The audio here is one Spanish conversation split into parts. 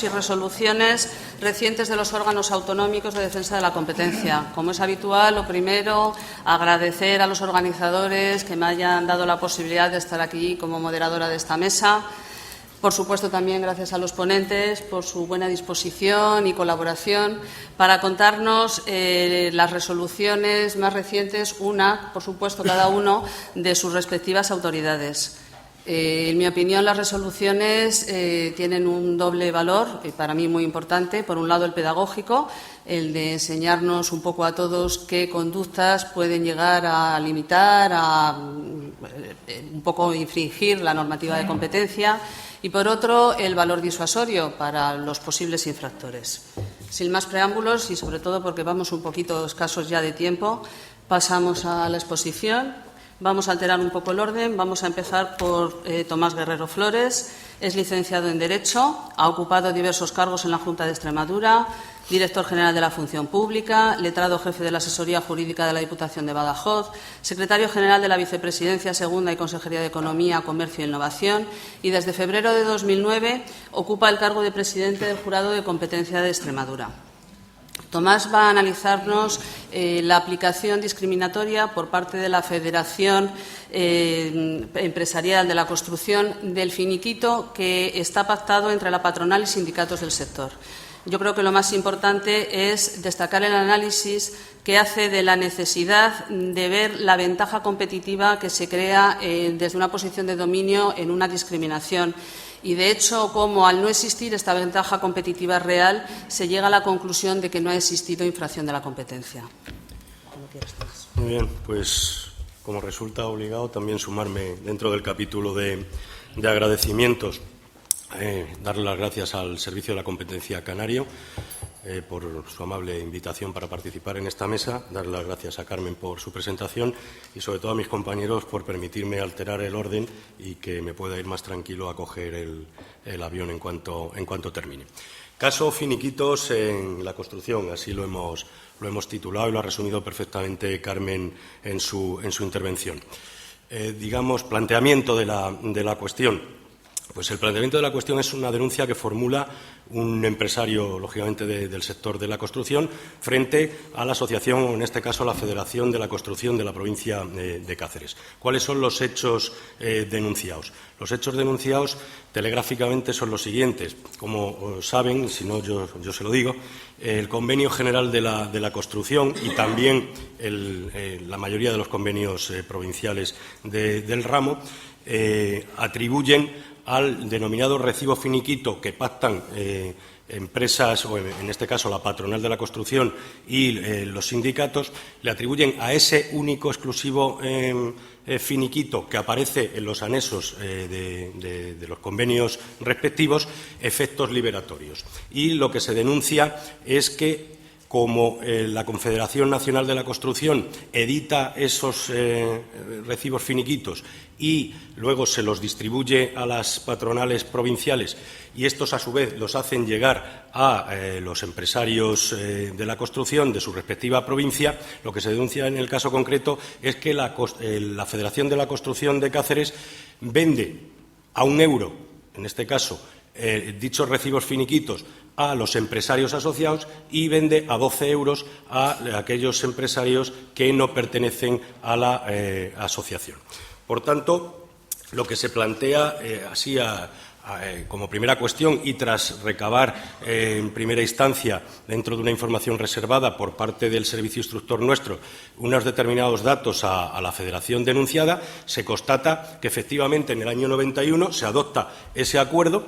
y resoluciones recientes de los órganos autonómicos de defensa de la competencia. Como es habitual, lo primero, agradecer a los organizadores que me hayan dado la posibilidad de estar aquí como moderadora de esta mesa. Por supuesto, también gracias a los ponentes por su buena disposición y colaboración para contarnos las resoluciones más recientes, por supuesto, cada uno de sus respectivas autoridades. En mi opinión, las resoluciones tienen un doble valor, para mí muy importante. Por un lado, el pedagógico, el de enseñarnos un poco a todos qué conductas pueden llegar a limitar, a un poco infringir la normativa de competencia. Y, por otro, el valor disuasorio para los posibles infractores. Sin más preámbulos y, sobre todo, porque vamos un poquito escasos ya de tiempo, pasamos a la exposición. Vamos a alterar un poco el orden. Vamos a empezar por Tomás Guerrero Flores. Es licenciado en Derecho, ha ocupado diversos cargos en la Junta de Extremadura, director general de la Función Pública, letrado jefe de la Asesoría Jurídica de la Diputación de Badajoz, secretario general de la Vicepresidencia Segunda y Consejería de Economía, Comercio e Innovación y desde febrero de 2009 ocupa el cargo de presidente del Jurado de Competencia de Extremadura. Tomás va a analizarnos la aplicación discriminatoria por parte de la Federación Empresarial de la Construcción del finiquito que está pactado entre la patronal y sindicatos del sector. Yo creo que lo más importante es destacar el análisis que hace de la necesidad de ver la ventaja competitiva que se crea desde una posición de dominio en una discriminación. Y, de hecho, cómo al no existir esta ventaja competitiva real, se llega a la conclusión de que no ha existido infracción de la competencia. Muy bien, pues como resulta obligado también sumarme dentro del capítulo de agradecimientos, darle las gracias al Servicio de la Competencia Canario por su amable invitación para participar en esta mesa, darle las gracias a Carmen por su presentación y, sobre todo, a mis compañeros por permitirme alterar el orden y que me pueda ir más tranquilo a coger el avión en cuanto termine. Caso finiquitos en la construcción, así lo hemos titulado y lo ha resumido perfectamente Carmen en su intervención. Planteamiento de la cuestión. Pues el planteamiento de la cuestión es una denuncia que formula un empresario, lógicamente, del sector de la construcción frente a la asociación, o en este caso la Federación de la Construcción de la provincia de Cáceres. ¿Cuáles son los hechos denunciados? Los hechos denunciados telegráficamente son los siguientes. Como saben, si no yo se lo digo, el Convenio General de la Construcción y también la mayoría de los convenios provinciales del ramo atribuyen al denominado recibo finiquito que pactan empresas, o en este caso la patronal de la construcción y los sindicatos, le atribuyen a ese único exclusivo finiquito que aparece en los anexos de los convenios respectivos efectos liberatorios. Y lo que se denuncia es que, como la Confederación Nacional de la Construcción edita esos recibos finiquitos y luego se los distribuye a las patronales provinciales y estos, a su vez, los hacen llegar a los empresarios de la construcción de su respectiva provincia, lo que se denuncia en el caso concreto es que la Federación de la Construcción de Cáceres vende a €1, en este caso, dichos recibos finiquitos a los empresarios asociados y vende a €12 a aquellos empresarios que no pertenecen a la asociación. Por tanto, lo que se plantea como primera cuestión y tras recabar en primera instancia, dentro de una información reservada por parte del servicio instructor nuestro, unos determinados datos a la federación denunciada, se constata que efectivamente en el año 91 se adopta ese acuerdo.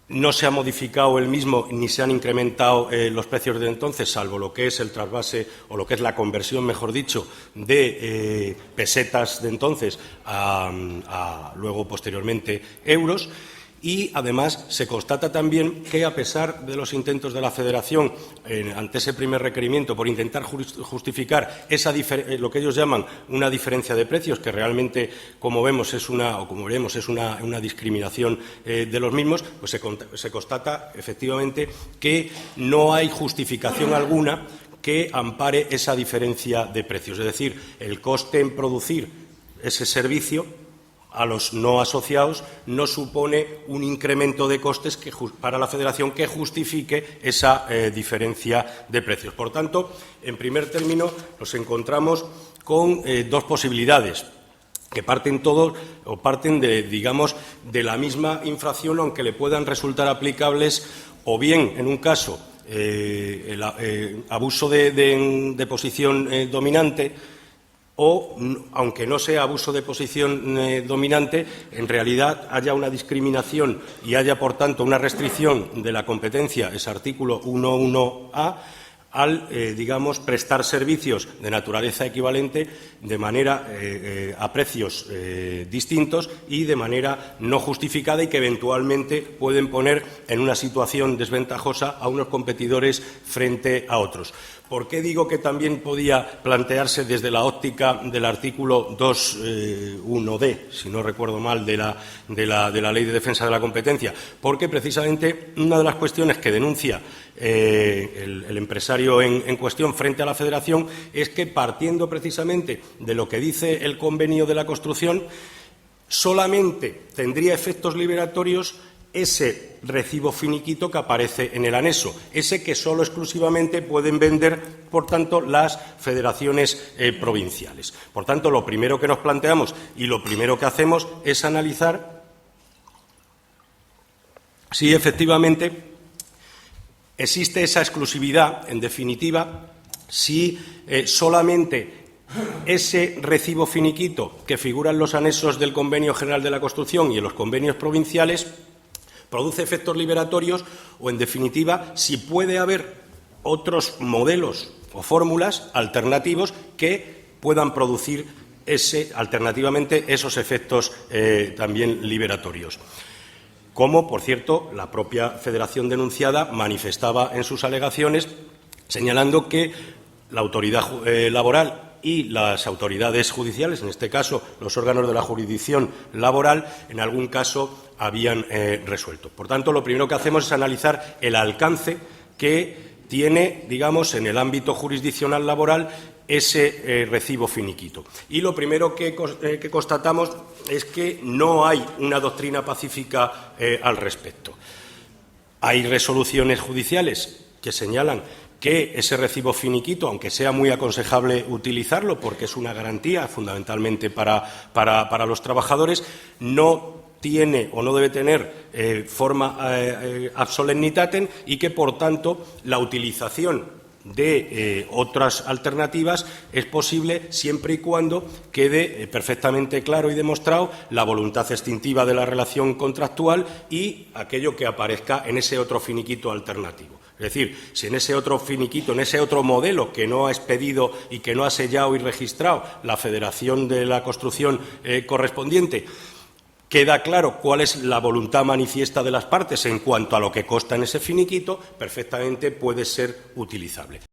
No se ha modificado el mismo ni se han incrementado los precios de entonces, salvo lo que es el trasvase o lo que es la conversión, mejor dicho, de pesetas de entonces a luego, posteriormente, euros. Y, además, se constata también que, a pesar de los intentos de la Federación, ante ese primer requerimiento, por intentar justificar lo que ellos llaman una diferencia de precios, que realmente, como veremos, es una discriminación de los mismos, pues se constata, efectivamente, que no hay justificación alguna que ampare esa diferencia de precios. Es decir, el coste en producir ese servicio a los no asociados no supone un incremento de costes para la Federación que justifique esa diferencia de precios. Por tanto, en primer término, nos encontramos con dos posibilidades que parten de la misma infracción, aunque le puedan resultar aplicables o bien, en un caso, el abuso de posición dominante, o, aunque no sea abuso de posición dominante, en realidad haya una discriminación y haya, por tanto, una restricción de la competencia, ese artículo 1.1a, al, prestar servicios de naturaleza equivalente de manera a precios distintos y de manera no justificada y que eventualmente pueden poner en una situación desventajosa a unos competidores frente a otros. ¿Por qué digo que también podía plantearse desde la óptica del artículo 2.1d, si no recuerdo mal, de la Ley de Defensa de la Competencia? Porque precisamente una de las cuestiones que denuncia el empresario en cuestión frente a la Federación es que, partiendo precisamente de lo que dice el convenio de la construcción, solamente tendría efectos liberatorios ese recibo finiquito que aparece en el anexo, ese que solo exclusivamente pueden vender, por tanto, las federaciones provinciales. Por tanto, lo primero que nos planteamos y lo primero que hacemos es analizar si efectivamente existe esa exclusividad, en definitiva, si solamente ese recibo finiquito que figura en los anexos del Convenio General de la Construcción y en los convenios provinciales produce efectos liberatorios o, en definitiva, si puede haber otros modelos o fórmulas alternativos que puedan producir alternativamente esos efectos también liberatorios. Como, por cierto, la propia Federación denunciada manifestaba en sus alegaciones, señalando que la autoridad laboral y las autoridades judiciales, en este caso los órganos de la jurisdicción laboral, en algún caso habían resuelto. Por tanto, lo primero que hacemos es analizar el alcance que tiene, en el ámbito jurisdiccional laboral ese recibo finiquito. Y lo primero que constatamos es que no hay una doctrina pacífica al respecto. Hay resoluciones judiciales que señalan que ese recibo finiquito, aunque sea muy aconsejable utilizarlo porque es una garantía fundamentalmente para los trabajadores, no tiene o no debe tener forma ad solemnitatem y que, por tanto, la utilización de otras alternativas es posible siempre y cuando quede perfectamente claro y demostrado la voluntad extintiva de la relación contractual y aquello que aparezca en ese otro finiquito alternativo. Es decir, si en ese otro finiquito, en ese otro modelo que no ha expedido y que no ha sellado y registrado la Federación de la Construcción correspondiente, queda claro cuál es la voluntad manifiesta de las partes en cuanto a lo que consta en ese finiquito, perfectamente puede ser utilizable.